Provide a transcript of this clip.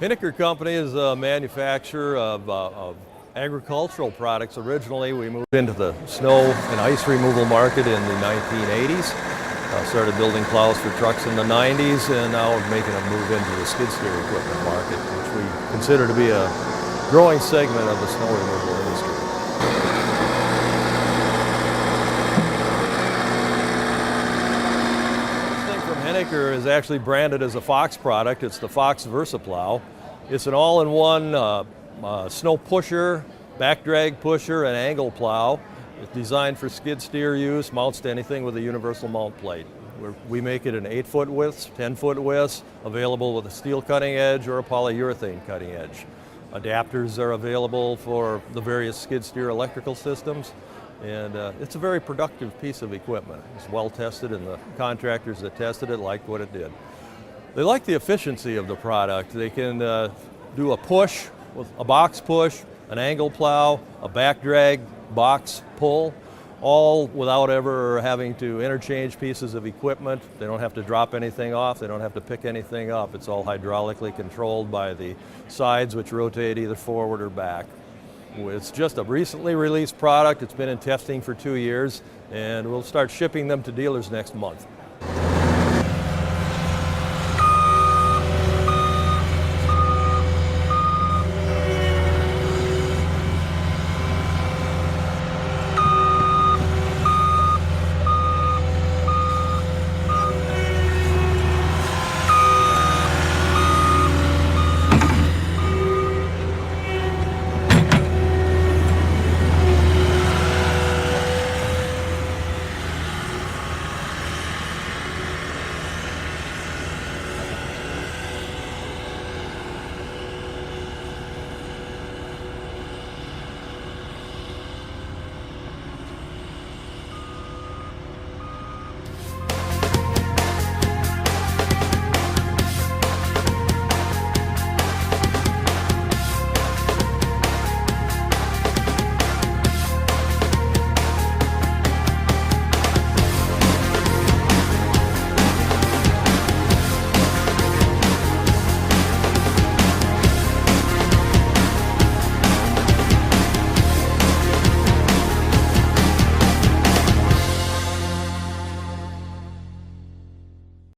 Hiniker Company is a manufacturer of agricultural products. Originally, we moved into the snow and ice removal market in the 1980s. Started building plows for trucks in the 90s, and now we're making a move into the skid steer equipment market, which we consider to be a growing segment of the snow removal industry. Hiniker is actually branded as a Fox product. It's the Fox VersaPlow. It's an all-in-one snow pusher, back drag pusher, and angle plow. It's designed for skid steer use, mounts to anything with a universal mount plate. We make it in 8-foot widths, 10-foot widths, available with a steel cutting edge or a polyurethane cutting edge. Adapters are available for the various skid steer electrical systems. And it's a very productive piece of equipment. It's well tested, and the contractors that tested it liked what it did. They like the efficiency of the product. They can do a push with a box push, an angle plow, a back drag, box pull, all without ever having to interchange pieces of equipment. They don't have to drop anything off. They don't have to pick anything up. It's all hydraulically controlled by the sides, which rotate either forward or back. It's just a recently released product. It's been in testing for 2 years, and we'll start shipping them to dealers next month.